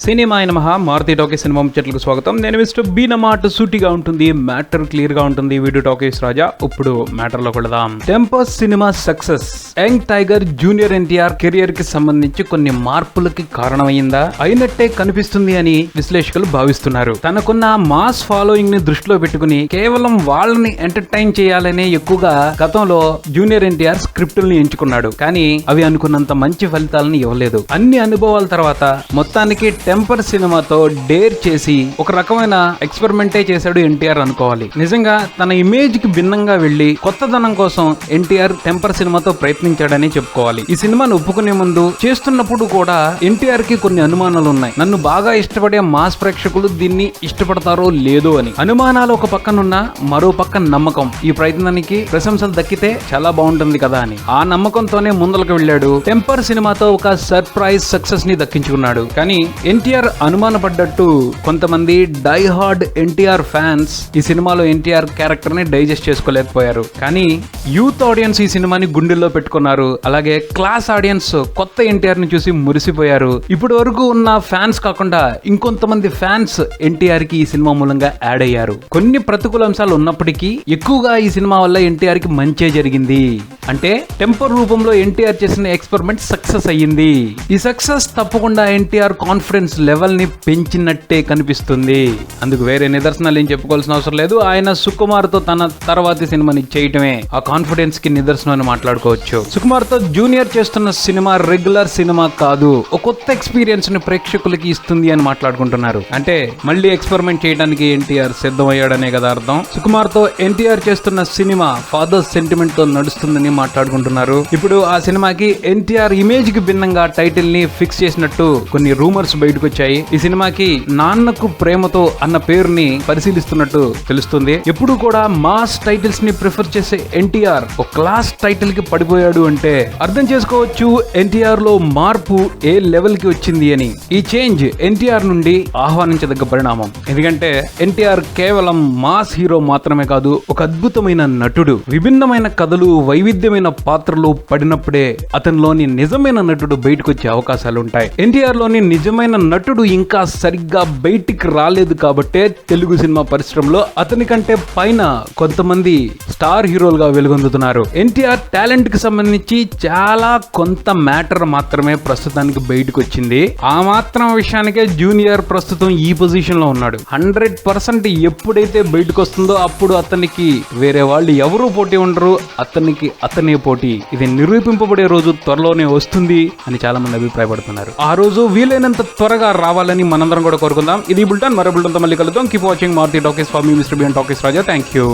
Cinema అయిన Maruti talkies cinema ముచ్చట్లకు స్వాగతం. నేను మిస్టర్ బీ నా మాట సూటిగా ఉంటుంది, మ్యాటర్ క్లియర్ గా ఉంటుంది. వీడియో టాకీస్ రాజా. ఇప్పుడు మ్యాటర్ లో కొడదాం. Temper cinema success young tiger junior NTR career కి సంబంధించి కొన్ని మార్పులకి కారణమైందా? అయినట్టే కనిపిస్తుంది అని విశ్లేషకులు భావిస్తున్నారు. తనకున్న మాస్ ఫాలోయింగ్ ని దృష్టిలో పెట్టుకుని కేవలం వాళ్ళని ఎంటర్టైన్ చేయాలనే ఎక్కువగా గతంలో జూనియర్ ఎన్టీఆర్ స్క్రిప్టుల్ని ఎంచుకున్నాడు. కానీ అవి అనుకున్నంత మంచి ఫలితాలను ఇవ్వలేదు. అన్ని అనుభవాల తర్వాత మొత్తానికి టెంపర్ సినిమాతో డేర్ చేసి ఒక రకమైన ఎక్స్పెరిమెంటే చేశాడు ఎన్టీఆర్ అనుకోవాలి. నిజంగా తన ఇమేజ్ కి భిన్నంగా వెళ్లి కొత్తదనం కోసం ఎన్టీఆర్ టెంపర్ సినిమాతో ప్రయత్నించాడని చెప్పుకోవాలి. ఈ సినిమాను ఒప్పుకునే ముందు చేస్తున్నప్పుడు కూడా ఎన్టీఆర్ కి కొన్ని అనుమానాలు ఉన్నాయి. నన్ను బాగా ఇష్టపడే మాస్ ప్రేక్షకులు దీన్ని ఇష్టపడతారో లేదో అని. అనుమానాలు ఒక పక్కనున్న మరో పక్క నమ్మకం. ఈ ప్రయత్నానికి ప్రశంసలు దక్కితే చాలా బాగుంటుంది కదా అని ఆ నమ్మకంతోనే ముందలకు వెళ్ళాడు. టెంపర్ సినిమాతో ఒక సర్ప్రైజ్ సక్సెస్ ని దక్కించుకున్నాడు. కానీ ఎన్టీఆర్ అనుమానపడ్డట్టు కొంతమంది డై హార్డ్ ఎన్టీఆర్ ఫ్యాన్స్ ఈ సినిమాలో ఎన్టీఆర్ క్యారెక్టర్ ని డైజెస్ట్ చేసుకోలేకపోయారు. కానీ యూత్ ఆడియన్స్ ఈ సినిమాని గుండెల్లో పెట్టుకున్నారు. అలాగే క్లాస్ ఆడియన్స్ కొత్త ఎన్టీఆర్ ని చూసి మురిసిపోయారు. ఇప్పటి వరకు ఉన్న ఫ్యాన్స్ కాకుండా ఇంకొంతమంది ఫ్యాన్స్ ఎన్టీఆర్ కి ఈ సినిమా మూలంగా యాడ్ అయ్యారు. కొన్ని ప్రతికూల అంశాలు ఉన్నప్పటికీ ఎక్కువగా ఈ సినిమా వల్ల ఎన్టీఆర్ కి మంచే జరిగింది. అంటే టెంపర్ రూపంలో ఎన్టీఆర్ చేసిన ఎక్స్పెరిమెంట్ సక్సెస్ అయ్యింది. ఈ సక్సెస్ తప్పకుండా ఎన్టీఆర్ కాన్ఫిడెన్స్ లెవెల్ ని పెంచినట్టే కనిపిస్తుంది. అందుకు వేరే నిదర్శనాలు ఏం చెప్పుకోవాల్సిన అవసరం లేదు. ఆయన సుకుమార్ తో తన తర్వాతి సినిమాని చేయటమే ఆ కాన్ఫిడెన్స్ కి నిదర్శనం అని మాట్లాడుకోవచ్చు. సుకుమార్ తో జూనియర్ చేస్తున్న సినిమా రెగ్యులర్ సినిమా కాదు, ఒక కొత్త ఎక్స్పీరియన్స్ ని ప్రేక్షకులకి ఇస్తుంది అని మాట్లాడుకుంటున్నారు. అంటే మళ్ళీ ఎక్స్పెరిమెంట్ చేయడానికి ఎన్టీఆర్ సిద్ధమయ్యాడనే కదా అర్థం. సుకుమార్ తో ఎన్టీఆర్ చేస్తున్న సినిమా ఫాదర్ సెంటిమెంట్ తో నడుస్తుందని మాట్లాడుకుంటున్నారు. ఇప్పుడు ఆ సినిమాకి ఎన్టీఆర్ ఇమేజ్ కి భిన్నంగా టైటిల్ ని ఫిక్స్ చేసినట్టు కొన్ని రూమర్స్ బయటకు వచ్చాయి. ఈ సినిమాకి నాన్నకు ప్రేమతో అన్న పేరుని పరిశీలిస్తున్నట్టు తెలుస్తుంది. ఎప్పుడు కూడా మాస్ టైటిల్స్ ని ప్రిఫర్ చేసే ఎన్టీఆర్ ఒక క్లాస్ టైటిల్ కి పడిపోయాడు అంటే అర్థం చేసుకోవచ్చు ఎన్టీఆర్ లో మార్పు ఏ లెవెల్ కి వచ్చింది అని. ఈ చేంజ్ ఎన్టీఆర్ నుండి ఆహ్వానించదగ్గ పరిణామం. ఎందుకంటే ఎన్టీఆర్ కేవలం మాస్ హీరో మాత్రమే కాదు, ఒక అద్భుతమైన నటుడు. విభిన్నమైన కథలు, వైవిధ్యమైన పాత్రలు పడినప్పుడే అతనిలోని నిజమైన నటుడు బయటకు వచ్చే అవకాశాలు ఉంటాయి. ఎన్టీఆర్ లోని నిజమైన నటుడు ఇంకా సరిగ్గా బయటికి రాలేదు కాబట్టే తెలుగు సినిమా పరిశ్రమలో అతని కంటే పైన కొంతమంది స్టార్ హీరోలుగా వెలుగొందుతున్నారు. ఎన్టీఆర్ టాలెంట్ కి సంబంధించి చాలా కొంత మ్యాటర్ మాత్రమే ప్రస్తుతానికి బయటకు వచ్చింది. ఆ మాత్రం విషయానికే జూనియర్ ప్రస్తుతం ఈ పొజిషన్ లో ఉన్నాడు. 100% ఎప్పుడైతే బయటకు వస్తుందో అప్పుడు అతనికి వేరే వాళ్ళు ఎవరూ పోటీ ఉండరు, అతనికి అతనే పోటీ. ఇది నిరూపింపబడే రోజు త్వరలోనే వస్తుంది అని చాలా మంది అభిప్రాయపడుతున్నారు. ఆ రోజు వీలైనంత త్వరగా రావాలని మనందరం కూడా కోరుకుందాం. ఇది బుల్టన్, మరో బుల్టన్తో మళ్ళీ కలుద్దాం. Keep watching Maruti Talkies for me mister B and Talkies Raja. Thank you.